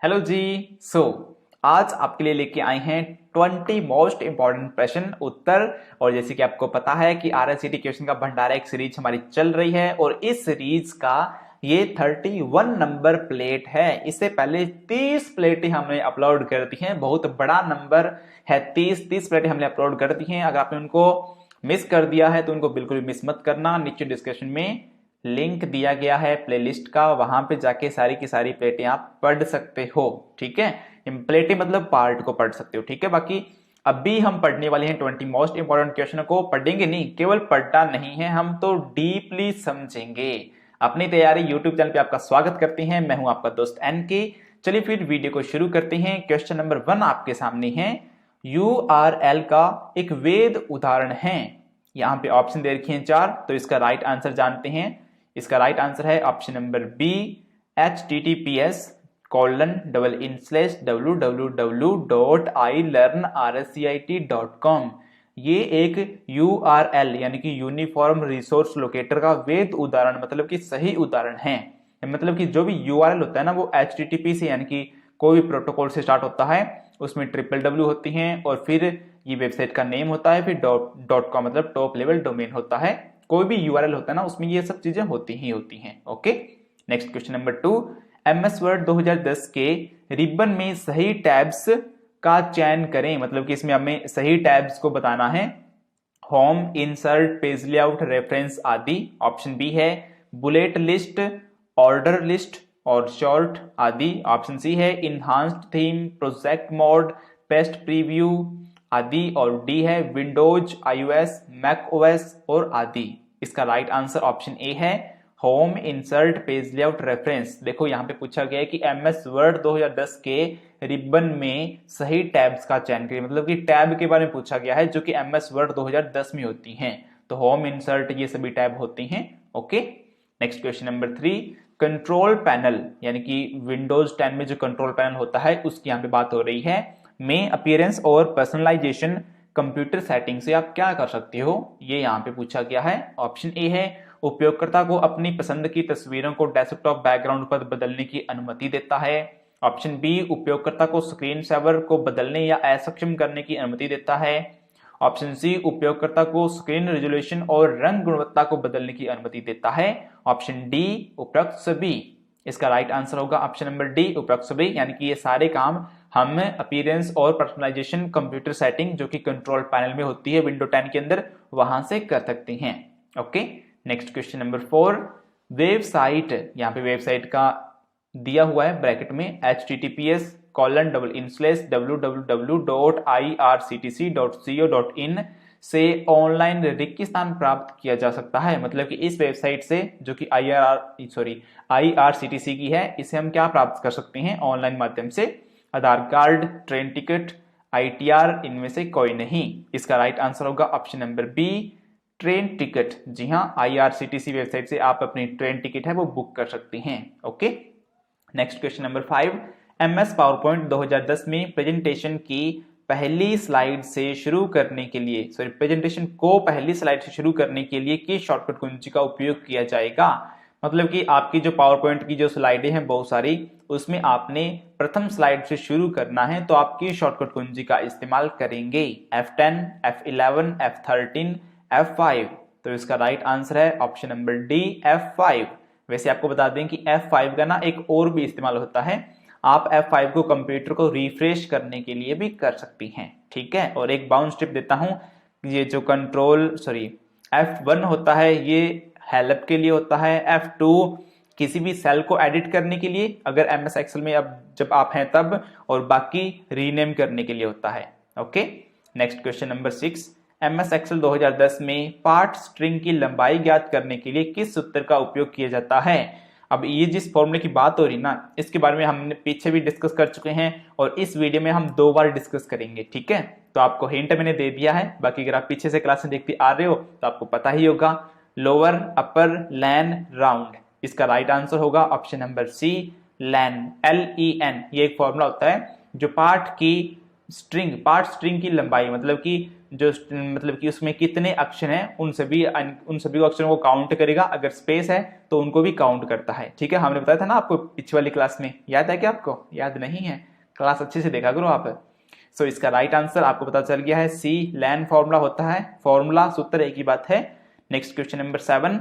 Hello जी। सो आज आपके लिए लेके आए हैं 20 मोस्ट इंपॉर्टेंट प्रश्न उत्तर। और जैसे कि आपको पता है कि आरएससीटी क्वेश्चन का भंडारा एक सीरीज हमारी चल रही है और इस सीरीज का ये 31 नंबर प्लेट है। इससे पहले 30 प्लेटें हमने अपलोड कर दी हैं। बहुत बड़ा नंबर है, 30 प्लेटें हमने अपलोड कर दी हैं। अगर आपने उनको मिस कर दिया है तो उनको बिल्कुल भी मिस मत करना। नीचे डिस्क्रिप्शन में लिंक दिया गया है प्लेलिस्ट का, वहां पे जाके सारी की सारी प्लेटें आप पढ़ सकते हो। ठीक है, प्लेटें मतलब पार्ट को पढ़ सकते हो। ठीक है, बाकी अभी हम पढ़ने वाले हैं 20 मोस्ट इंपॉर्टेंट क्वेश्चन को। पढ़ेंगे नहीं, केवल पढ़ना नहीं है, हम तो डीपली समझेंगे। अपनी तैयारी यूट्यूब चैनल पे आपका स्वागत करते हैं। मैं हूं आपका दोस्त एनके। चलिए फिर वीडियो को शुरू करते हैं। क्वेश्चन नंबर 1 आपके सामने है। यूआरएल का एक वैध उदाहरण है। यहां पे ऑप्शन दे रखे हैं 4, तो इसका राइट आंसर जानते हैं। इसका राइट आंसर है ऑप्शन नंबर बी, https://www.ilearnrscit.com। ये एक URL यानी कि यूनिफॉर्म रिसोर्स लोकेटर का वैध उदाहरण मतलब कि सही उदाहरण है। मतलब कि जो भी URL होता है ना वो HTTP से यानी कि कोई भी प्रोटोकॉल से स्टार्ट होता है, उसमें WWW होती हैं और फिर ये वेबसाइट का नेम होता है, फिर डॉट कॉम मतलब टॉप लेवल डोमेन होता है। कोई भी यूआरएल होता है ना उसमें ये सब चीजें होती ही होती हैं। Okay, next question number 2। MS word 2010 के रिबन में सही टैब्स का चयन करें। मतलब कि इसमें हमें सही टैब्स को बताना है। Home, insert, page layout, reference आदि। ऑप्शन बी है बुलेट लिस्ट, ऑर्डर लिस्ट और शॉर्ट आदि। ऑप्शन सी है enhanced theme, project mode, paste preview आदि। और डी है विंडोज, आईओएस, मैक ओएस और आदि। इसका राइट आंसर ऑप्शन ए है home, insert, page layout, reference. देखो यहाँ पे पूछा गया है कि एमएस वर्ड 2010 के रिबन में सही टैब्स का चयन करिए। मतलब कि टैब के बारे में पूछा गया है जो कि एमएस वर्ड 2010 में होती हैं। तो होम, इंसर्ट ये सभी टैब होती हैं। Okay, next question number 3। Control panel यानी कि विंडोज 10 में जो कंट्रोल पैनल होता है उसकी यहाँ पे बात हो रही है। में अपीयरेंस और पर्सनलाइजेशन कंप्यूटर सेटिंग से आप क्या कर सकते हो, ये यहाँ पे पूछा गया है। ऑप्शन ए है उपयोगकर्ता को अपनी पसंद की तस्वीरों को डेस्कटॉप बैकग्राउंड पर बदलने की अनुमति देता है। ऑप्शन बी उपयोगकर्ता को स्क्रीन सेवर को बदलने या असक्षम करने की अनुमति देता है। ऑप्शन सी उपयोगकर्ता को स्क्रीन रेजोल्यूशन और रंग गुणवत्ता को बदलने की अनुमति देता है। ऑप्शन डी उपरोक्त सभी। इसका राइट आंसर होगा ऑप्शन नंबर डी उपरोक्त सभी, यानी कि ये सारे काम हम अपीयरेंस और पर्सनलाइजेशन कंप्यूटर सेटिंग जो कि कंट्रोल पैनल में होती है विंडो 10 के अंदर, वहां से कर सकते हैं। Okay, next question number 4। Website, यहाँ पे वेबसाइट का दिया हुआ है ब्रैकेट में https://www.irctc.co.in से ऑनलाइन रिक्ति स्थान प्राप्त किया जा सकता है। मतलब कि इस वेबसाइट से जो कि IRCTC की है, इसे हम क्या प्राप्त कर सकते हैं ऑनलाइन माध्यम से? Aadhaar card, train ticket, ITR, इनमें से कोई नहीं। इसका राइट आंसर होगा option number B, train ticket. जी हाँ, IRCTC वेबसाइट से आप अपनी ट्रेन टिकट है वो बुक कर सकते हैं। Okay, next question number 5। MS PowerPoint 2010 में प्रेजेंटेशन की पहली स्लाइड से शुरू करने के लिए प्रेजेंटेशन को पहली स्लाइड से शुरू करने के लिए किस शॉर्टकट कुंजी का उपयोग किया जाएगा? मतलब कि आपकी जो पावर पॉइंट की जो स्लाइडें हैं बहुत सारी, उसमें आपने प्रथम स्लाइड से शुरू करना है तो आप किस शॉर्टकट कुंजी का इस्तेमाल करेंगे? F10, F11, F13, F5। तो इसका राइट आंसर है ऑप्शन नंबर डी, F5। वैसे आपको बता दें कि F5 का ना एक और भी इस्तेमाल होता है। आप F5 को कंप्यूटर को रिफ्रेश करने के लिए भी कर सकती हैं। ठीक है, और एक बाउंस टिप देता हूं, ये जो F1 होता है ये हेल्प के लिए होता है। F2 किसी भी सेल को एडिट करने के लिए अगर MS एक्सेल में अब जब आप हैं तब, और बाकी रीनेम करने के लिए होता है। Okay, next question number 6। MS Excel 2010 में पार्ट स्ट्रिंग की लंबाई ज्ञात करने के लिए किस सूत्र का उपयोग किया जाता है? अब ये जिस फॉर्मूले की बात हो रही ना, इसके बारे में हमने पीछे भी डिस्कस कर चुके हैं और इस वीडियो में हम 2 बार डिस्कस करेंगे। ठीक है, तो आपको हिंट मैंने दे दिया है, बाकी अगर आप पीछे से क्लास में देखते आ रहे हो तो आपको पता ही होगा। लोअर, अपर, लैन, राउंड। इसका राइट आंसर होगा ऑप्शन नंबर सी, लैन, LEN। ये एक फॉर्मूला होता है जो पार्ट की पार्ट स्ट्रिंग की लंबाई मतलब कि जो मतलब कि उसमें कितने अक्षर हैं उन सभी अक्षरों को काउंट करेगा। अगर स्पेस है तो उनको भी काउंट करता है। ठीक है, हमने बताया था ना आपको पिछली वाली क्लास में, याद है क्या आपको? याद नहीं है, क्लास अच्छे से देखा करो आप। सो इसका राइट आंसर आपको पता चल गया है सी, लैन फॉर्मूला होता है, फॉर्मूला सूत्र एक ही बात है। नेक्स्ट क्वेश्चन नंबर 7,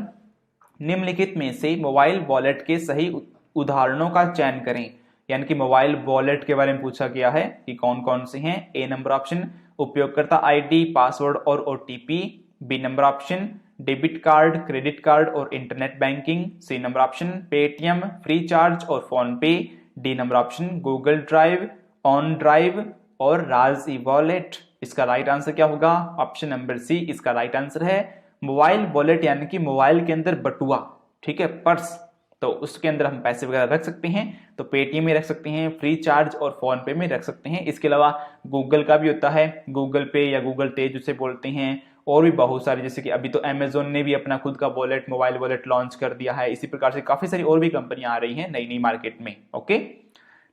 निम्नलिखित में से मोबाइल वॉलेट के सही उदाहरणों का चयन करें। यानी कि मोबाइल वॉलेट के बारे में पूछा गया है कि कौन कौन से हैं। ए नंबर ऑप्शन उपयोगकर्ता आईडी, पासवर्ड और OTP. B number option debit card, credit card और internet banking. C number option Paytm, Freecharge और PhonePe. D number option Google Drive, OneDrive और राज ई वॉलेट। इसका right answer क्या होगा? Option number C इसका right answer है। Mobile wallet यानी कि मोबाइल के अंदर बटुआ, ठीक है, पर्स, तो उसके अंदर हम पैसे वगैरह रख सकते हैं। तो पेटीएम में रख सकते हैं, फ्री चार्ज और फोन पे में रख सकते हैं। इसके अलावा गूगल का भी होता है, गूगल पे या गूगल पे जिसे बोलते हैं, और भी बहुत सारे, जैसे कि अभी तो अमेजोन ने भी अपना खुद का वॉलेट, मोबाइल वॉलेट लॉन्च कर दिया है। इसी प्रकार से काफी सारी और भी कंपनियां आ रही हैं नई नई मार्केट में। ओके,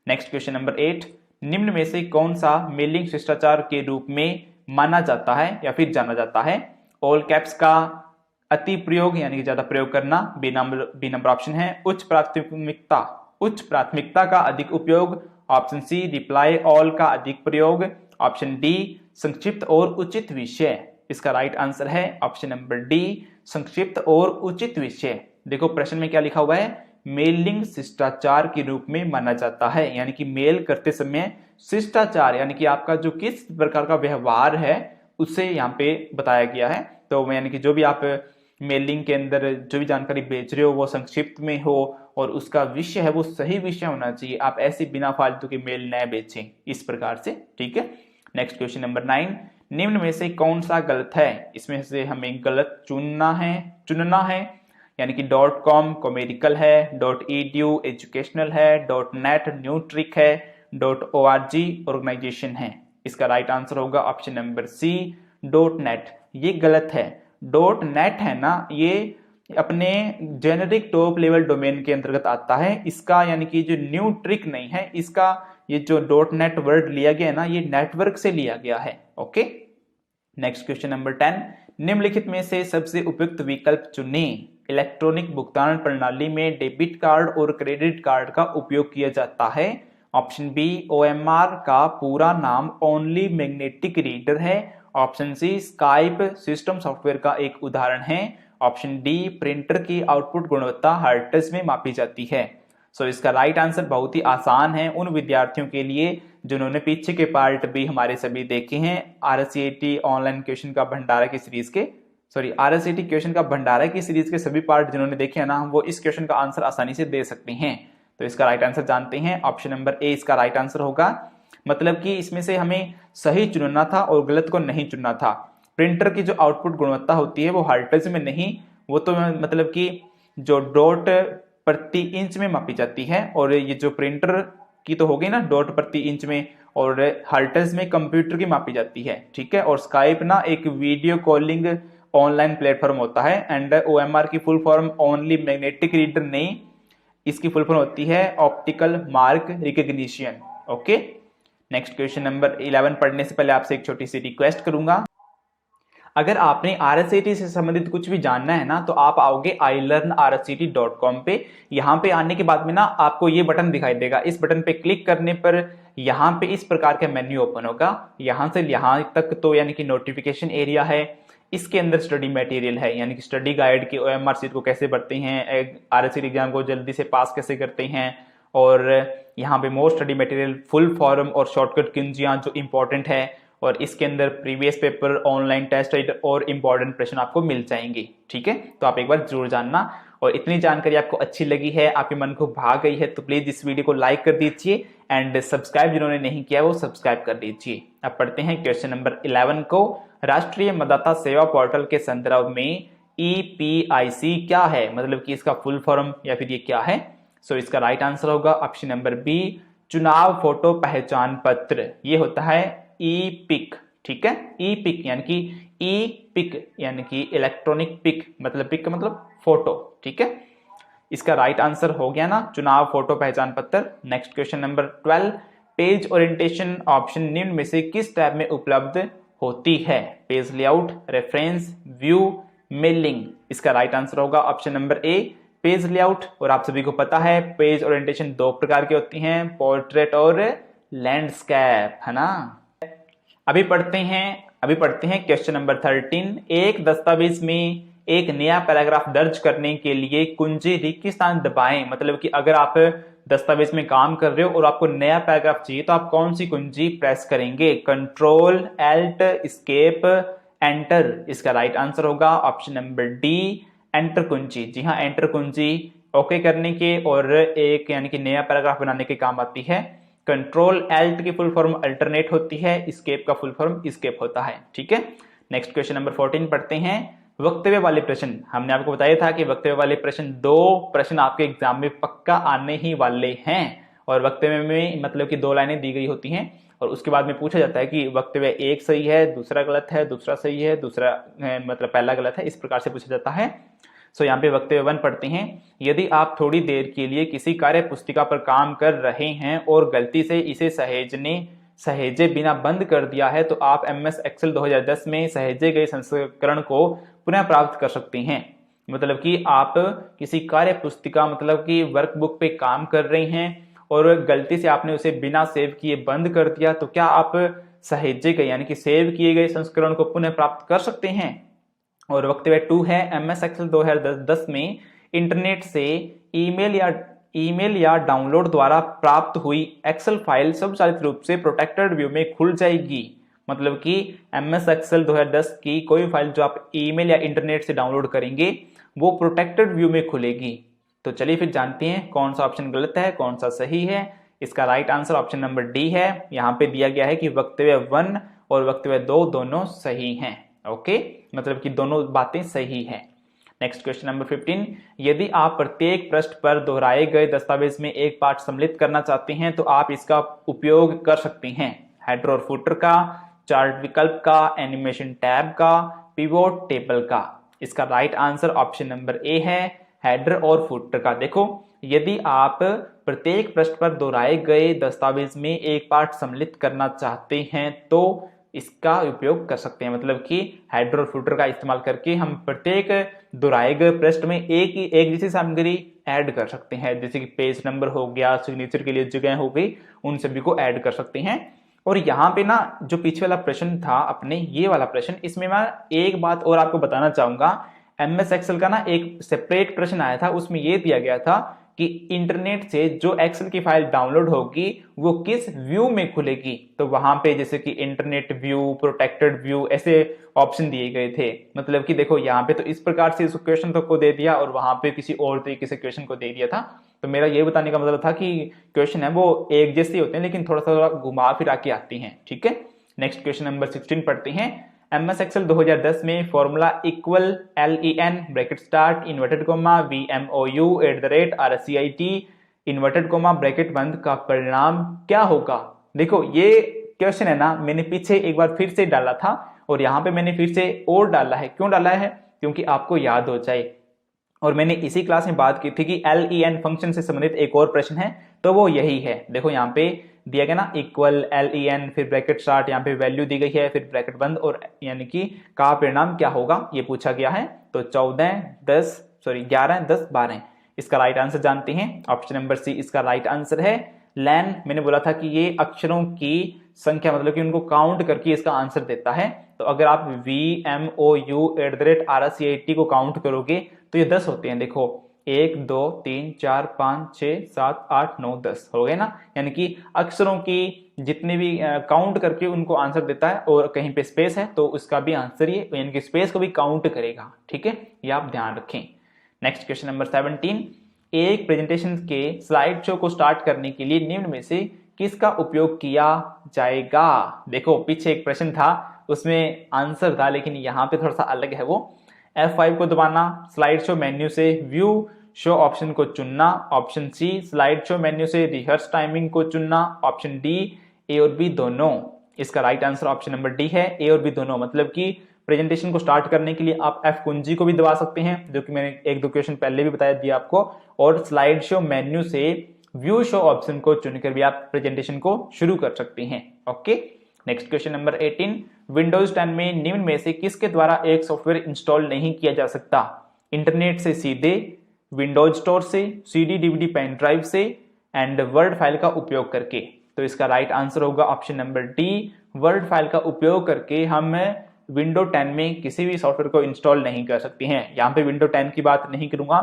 नेक्स्ट क्वेश्चन नंबर 8, निम्न में से कौन सा मेलिंग शिष्टाचार के रूप में माना जाता है या फिर जाना जाता है? ऑल कैप्स का अति प्रयोग यानी कि ज्यादा प्रयोग करना, बी नंबर ऑप्शन है उच्च प्राथमिकता का अधिक उपयोग, ऑप्शन सी रिप्लाई ऑल का अधिक प्रयोग, ऑप्शन डी संक्षिप्त और उचित विषय। इसका राइट आंसर है ऑप्शन नंबर डी संक्षिप्त और उचित विषय। देखो प्रश्न में क्या लिखा हुआ है, मेलिंग शिष्टाचार के रूप में माना जाता है, यानी कि मेल करते समय शिष्टाचार यानी कि आपका जो किस प्रकार का व्यवहार है उसे यहाँ पे बताया गया है। तो यानी कि जो भी आप मेलिंग के अंदर जो भी जानकारी बेच रहे हो वो संक्षिप्त में हो और उसका विषय है वो सही विषय होना चाहिए। आप ऐसे बिना फालतू के मेल न बेचें, इस प्रकार से। ठीक है, नेक्स्ट क्वेश्चन नंबर 9, निम्न में से कौन सा गलत है? इसमें से हमें गलत चुनना है। यानी कि .com कॉमेडिकल है, .edu एजुकेशनल है, .net न्यूट्रिक है, .org ऑर्गेनाइजेशन है। इसका राइट आंसर होगा ऑप्शन नंबर सी .net। ये गलत है। .net है ना, ये अपने जेनेरिक टॉप लेवल डोमेन के अंतर्गत आता है। इसका यानी कि जो न्यू ट्रिक नहीं है, इसका ये जो .net वर्ड लिया गया है ना, ये नेटवर्क से लिया गया है। ओके, नेक्स्ट क्वेश्चन नंबर 10, निम्नलिखित में से सबसे उपयुक्त विकल्प चुनें। इलेक्ट्रॉनिक भुगतान प्रणाली में डेबिट कार्ड और क्रेडिट कार्ड का उपयोग किया जाता है। ऑप्शन बी OMR का पूरा नाम ओनली मैग्नेटिक रीडर है। Option C Skype system software का एक उदाहरण है। ऑप्शन डी प्रिंटर की आउटपुट गुणवत्ता हर्ट्ज में मापी जाती है। सो इसका राइट आंसर बहुत ही आसान है उन विद्यार्थियों के लिए जिन्होंने पीछे के पार्ट भी हमारे सभी देखे हैं। RSCET ऑनलाइन क्वेश्चन का भंडारा की सीरीज के RSCET क्वेश्चन का भंडारा की सीरीज के सभी पार्ट जिन्होंने देखे हैं ना, वो इस क्वेश्चन का आंसर आसानी से दे सकते हैं। तो इसका राइट आंसर जानते हैं, ऑप्शन नंबर ए इसका राइट आंसर होगा। मतलब कि इसमें से हमें सही चुनना था और गलत को नहीं चुनना था। प्रिंटर की जो आउटपुट गुणवत्ता होती है वो हर्ट्ज में नहीं, वो तो मतलब कि जो डॉट प्रति इंच में मापी जाती है। और ये जो प्रिंटर की तो हो गई ना डॉट प्रति इंच में, और हर्ट्ज में कंप्यूटर की मापी जाती है। ठीक है, और स्काइप ना एक वीडियो कॉलिंग ऑनलाइन प्लेटफॉर्म होता है। एंड OMR की full form only magnetic reader नहीं, इसकी फुल फॉर्म होती है optical mark recognition. Okay, next question number 11 पढ़ने से पहले आपसे एक छोटी सी रिक्वेस्ट करूंगा। अगर आपने RSCET से संबंधित कुछ भी जानना है ना, तो आप आओगे ilearnrscet.com पे। यहाँ पे आने के बाद में ना आपको ये बटन दिखाई देगा। इस बटन पे क्लिक करने पर यहाँ पे इस प्रकार का मेन्यू ओपन होगा। यहाँ से यहाँ तक तो यानी कि नोटिफिकेशन एरिया है, इसके अंदर स्टडी मटेरियल है, यानी कि स्टडी गाइड की OMR सीट को कैसे भरते हैं, RSCET एग्जाम को जल्दी से पास कैसे करते हैं, और यहाँ पे more study material, full form और शॉर्टकट कुंजियां जो इंपॉर्टेंट है, और इसके अंदर प्रीवियस पेपर, ऑनलाइन टेस्ट और इंपॉर्टेंट प्रश्न आपको मिल जाएंगे। ठीक है, तो आप एक बार जरूर जानना। और इतनी जानकारी आपको अच्छी लगी है, आपके मन को भा गई है, तो प्लीज इस वीडियो को लाइक कर दीजिए एंड सब्सक्राइब जिन्होंने नहीं किया वो सब्सक्राइब कर दीजिए। अब पढ़ते हैं क्वेश्चन नंबर 11 को। राष्ट्रीय मतदाता सेवा पोर्टल के संदर्भ में EPIC क्या है? मतलब कि इसका फुल फॉर्म या फिर ये क्या है? सो इसका राइट आंसर होगा ऑप्शन नंबर बी चुनाव फोटो पहचान पत्र। ये होता है EPIC। ठीक है, EPIC यानी कि EPIC यानी कि इलेक्ट्रॉनिक पिक, मतलब पिक मतलब फोटो। ठीक है, इसका राइट आंसर हो गया ना चुनाव फोटो पहचान पत्र। Next question number 12, page orientation option निम्न में से किस टैब में उपलब्ध होती है? Page layout, reference, view, mailing. इसका राइट आंसर होगा option number A, page layout. और आप सभी को पता है पेज ओरिएंटेशन दो प्रकार की होती हैं, पोर्ट्रेट और लैंडस्केप, है ना। अभी पढ़ते हैं क्वेश्चन नंबर 13। एक दस्तावेज में एक नया पैराग्राफ दर्ज करने के लिए कुंजी रिक्तिस्थान दबाएं। मतलब कि अगर आप दस्तावेज में काम कर रहे हो और आपको नया पैराग्राफ चाहिए तो आप कौन सी कुंजी प्रेस करेंगे? Control, Alt, escape, enter. इसका राइट आंसर होगा ऑप्शन नंबर डी, एंटर कुंजी। जी हाँ, एंटर कुंजी ओके करने के और एक यानी कि नया पैराग्राफ बनाने के काम आती है। कंट्रोल एल्ट की फुल फॉर्म अल्टरनेट होती है, एस्केप का फुल फॉर्म एस्केप होता है। ठीक है, नेक्स्ट क्वेश्चन नंबर 14 पढ़ते हैं। वक्तव्य वाले प्रश्न, हमने आपको बताया था कि वक्तव्य वाले प्रश्न, दो प्रश्न आपके एग्जाम में पक्का आने ही वाले हैं। और वक्तव्य में मतलब कि दो लाइनें दी गई होती हैं और उसके बाद में पूछा जाता है कि वक्तव्य एक सही है, दूसरा गलत है, दूसरा सही है, दूसरा मतलब पहला गलत है, इस प्रकार से पूछा जाता है। सो यहाँ पे वक्तव्य 1 पढ़ते हैं। यदि आप थोड़ी देर के लिए किसी कार्य पुस्तिका पर काम कर रहे हैं और गलती से इसे सहेजे बिना बंद कर दिया है तो आप MS एक्सेल 2010 में सहेजे गए संस्करण को पुनः प्राप्त कर सकते हैं। मतलब कि आप किसी कार्य पुस्तिका मतलब कि वर्कबुक पे काम कर रहे हैं और गलती से आपने उसे बिना सेव किए बंद कर दिया तो क्या आप सहेजे गए यानी कि सेव किए गए संस्करण को पुनः प्राप्त कर सकते हैं? और वक्तव्य 2 है, MS एक्सेल 2010 में इंटरनेट से ईमेल या डाउनलोड द्वारा प्राप्त हुई एक्सेल फाइल स्वचालित रूप से प्रोटेक्टेड व्यू में खुल जाएगी। मतलब कि MS एक्सेल 2010 की कोई फाइल जो आप ईमेल या इंटरनेट से डाउनलोड करेंगे वो प्रोटेक्टेड व्यू में खुलेगी। तो चलिए फिर जानते हैं कौन सा ऑप्शन गलत है, कौन सा सही है। इसका right answer option number D है। यहाँ पे दिया गया है कि वक्तव्य 1 और वक्तव्य 2 दोनों सही हैं। ओके, मतलब कि दोनों बातें सही हैं। Next question number 15। यदि आप प्रत्येक पृष्ठ पर दोहराए गए दस्तावेज में एक पाठ सम्मिलित करना चाहते हैं तो आप इसका उपयोग कर सकते हैं हेडर और फुटर का, चार्ट विकल्प का, एनिमेशन टैब का, पिवोट टेबल का। इसका right answer option number A है, हेडर और फुटर का। देखो, यदि आप प्रत्येक पृष्ठ पर दोहराए गए दस्तावेज में एक पाठ सम्मिलित करना चाहते हैं तो इसका उपयोग कर सकते हैं। मतलब कि हेडर और फुटर का इस्तेमाल करके हम प्रत्येक दोहराए गए पृष्ठ में एक जैसी सामग्री ऐड कर सकते हैं, जैसे कि पेज नंबर हो गया, सिग्नेचर के लिए जगह हो गई, उन सभी को ऐड कर सकते हैं। और यहाँ पे ना जो पीछे वाला प्रश्न था अपने ये वाला प्रश्न, इसमें मैं एक बात और आपको बताना चाहूंगा। MS एक्सेल का ना एक सेपरेट प्रश्न आया था, उसमें ये दिया गया था कि इंटरनेट से जो एक्सेल की फाइल डाउनलोड होगी वो किस व्यू में खुलेगी। तो वहां पे जैसे कि इंटरनेट व्यू, प्रोटेक्टेड व्यू, ऐसे ऑप्शन दिए गए थे। मतलब कि देखो यहाँ पे तो इस प्रकार से इस क्वेश्चन को दे दिया और वहां पे किसी और तरीके से क्वेश्चन को दे दिया था। तो मेरा ये बताने का मतलब था कि क्वेश्चन है वो एक जैसे होते हैं लेकिन थोड़ा थोड़ा घुमा फिरा के आती हैं। ठीक है, नेक्स्ट क्वेश्चन नंबर 16 पढ़ते हैं। MS एक्सेल 2010 में formula equal LEN bracket start inverted coma VMOU @RCIT inverted coma bracket बंद का परिणाम क्या होगा? देखो ये क्वेश्चन है ना, मैंने पीछे एक बार फिर से डाला था और यहाँ पे मैंने फिर से और डाला है। क्यों डाला है? क्योंकि आपको याद हो जाए। और मैंने इसी क्लास में बात की थी कि LEN फंक्शन से संबंधित एक और प्रश्न है तो वो यही है। देखो यहाँ पे दिया गया ना इक्वल LEN फिर ब्रैकेट स्टार्ट, यहाँ पे वैल्यू दी गई है फिर ब्रैकेट बंद और यानी कि का परिणाम क्या होगा ये पूछा गया है। तो 11 10 12 इसका राइट आंसर जानते हैं। ऑप्शन नंबर सी इसका राइट आंसर है। लैन मैंने बोला था कि ये अक्षरों की संख्या मतलब कि उनको काउंट करके इसका आंसर देता है। तो अगर आप VMOU @RCIT को काउंट करोगे तो ये 10 होते हैं। देखो 1 2 3 4 5 6 7 8 9 10 हो गए ना, यानी कि अक्षरों की जितने भी काउंट करके उनको आंसर देता है। और कहीं पे स्पेस है तो उसका भी आंसर ये यानी कि स्पेस को भी काउंट करेगा। ठीक है, ये आप ध्यान रखें। Next question number 17। एक प्रेजेंटेशन के स्लाइड शो को स्टार्ट करने के लिए निम्न में से किसका उपयोग किया जाएगा? देखो पीछे एक प्रश्न था उसमें आंसर था लेकिन यहाँ पे थोड़ा सा अलग है। वो F5 को दबाना, स्लाइड शो मेन्यू से व्यू शो ऑप्शन को चुनना, option C slide show menu से रिहर्स टाइमिंग को चुनना, ऑप्शन डी ए और बी दोनों। इसका right answer option number D है, ए और बी दोनों। मतलब कि प्रेजेंटेशन को स्टार्ट करने के लिए आप F कुंजी को भी दबा सकते हैं, जो कि मैंने एक दो क्वेश्चन पहले भी बताया दिया आपको, और स्लाइड शो मेन्यू से व्यू शो ऑप्शन को चुनकर भी आप प्रेजेंटेशन को शुरू कर सकते हैं। Okay, next question number 18, Windows 10 में निम्न में से किसके द्वारा एक सॉफ्टवेयर इंस्टॉल नहीं किया जा सकता? इंटरनेट से सीधे, विंडोज स्टोर से, सीडी डीवीडी पेन ड्राइव से एंड वर्ड फाइल का उपयोग करके। तो इसका राइट आंसर होगा option number D, word file का उपयोग करके हम विंडो 10 में किसी भी सॉफ्टवेयर को इंस्टॉल नहीं कर सकते हैं। यहाँ पे विंडो 10 की बात नहीं करूंगा,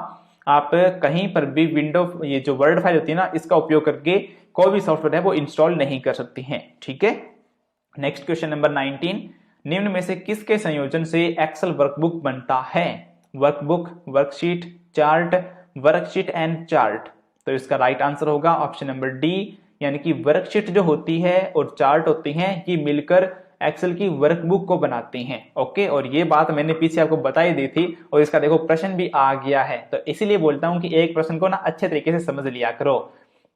आप कहीं पर भी विंडो ये जो वर्ड फाइल होती है ना, इसका उपयोग करके कोई भी सॉफ्टवेयर है वो इंस्टॉल नहीं कर सकते हैं। ठीक है, नेक्स्ट क्वेश्चन नंबर 19, निम्न में से किसके संयोजन से एक्सेल वर्कबुक बनता है? Workbook, worksheet, chart, worksheet and chart. तो इसका राइट आंसर होगा ऑप्शन नंबर डी, यानी कि वर्कशीट जो होती है और चार्ट होती हैं ये मिलकर एक्सेल की वर्कबुक को बनाते हैं। ओके, और ये बात मैंने पीछे आपको बताई दी थी और इसका देखो प्रश्न भी आ गया है, तो इसीलिए बोलता हूं कि एक प्रश्न को ना अच्छे तरीके से समझ लिया करो।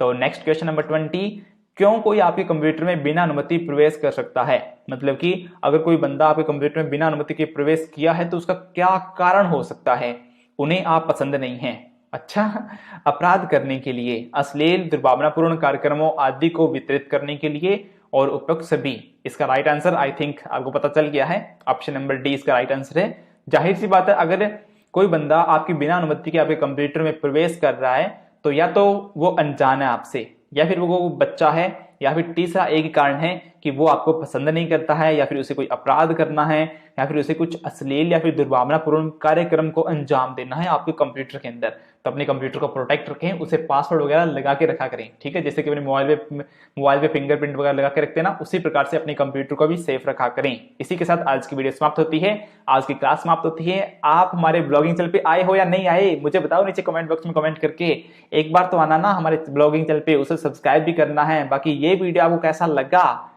तो नेक्स्ट क्वेश्चन नंबर 20, क्यों कोई आपके कंप्यूटर में बिना अनुमति प्रवेश कर सकता है? मतलब कि अगर कोई बंदा आपके कंप्यूटर में बिना अनुमति के प्रवेश किया है तो उसका क्या कारण हो सकता है? उन्हें आप पसंद नहीं है, अच्छा, अपराध करने के लिए, अश्लील दुर्भावनापूर्ण कार्यक्रमों आदि को वितरित करने के लिए और उपयुक्त सभी। इसका राइट आंसर आई थिंक आपको पता चल गया है, ऑप्शन नंबर डी इसका राइट आंसर है। जाहिर सी बात है, अगर कोई बंदा आपकी बिना अनुमति के आपके कंप्यूटर में प्रवेश कर रहा है तो या तो वो अनजान है आपसे, या फिर वो बच्चा है, या फिर तीसरा एक ही कारण है कि वो आपको पसंद नहीं करता है, या फिर उसे कोई अपराध करना है, या फिर उसे कुछ अश्लील या फिर दुर्भावनापूर्ण कार्यक्रम को अंजाम देना है आपके कंप्यूटर के अंदर। तो अपने कंप्यूटर को प्रोटेक्ट रखें, उसे पासवर्ड वगैरह लगा के रखा करें। ठीक है, जैसे कि अपने मोबाइल पे फिंगरप्रिंट वगैरह लगा के रखते हैं ना, उसी प्रकार से अपने कंप्यूटर को भी सेफ रखा करें। इसी के साथ आज की वीडियो समाप्त होती है, आज की क्लास समाप्त होती है। आप हमारे ब्लॉगिंग चैनल पे आए हो या नहीं आए मुझे बताओ नीचे कमेंट बॉक्स में कमेंट करके। एक बार तो आना ना हमारे ब्लॉगिंग चैनल पे, उसे सब्सक्राइब भी करना है। बाकी ये वीडियो आपको कैसा लगा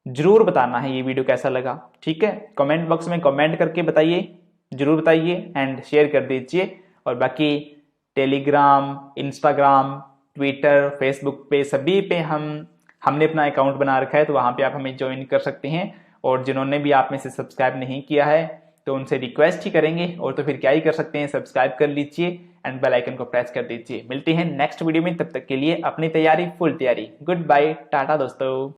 जरूर बताना है, ये वीडियो कैसा लगा। ठीक है, कमेंट बॉक्स में कमेंट करके बताइए, जरूर बताइए एंड शेयर कर दीजिए। और बाकी टेलीग्राम, इंस्टाग्राम, ट्विटर, फेसबुक पे सभी पे हमने अपना अकाउंट बना रखा है, तो वहां पे आप हमें ज्वाइन कर सकते हैं। और जिन्होंने भी आप में से सब्सक्राइब नहीं किया है तो उनसे रिक्वेस्ट ही करेंगे, और तो फिर क्या ही कर सकते हैं, सब्सक्राइब कर लीजिए एंड बेल आइकन को प्रेस कर दीजिए। मिलते हैं नेक्स्ट वीडियो में, तब तक के लिए अपनी तैयारी फुल तैयारी। गुड बाय, टाटा दोस्तों।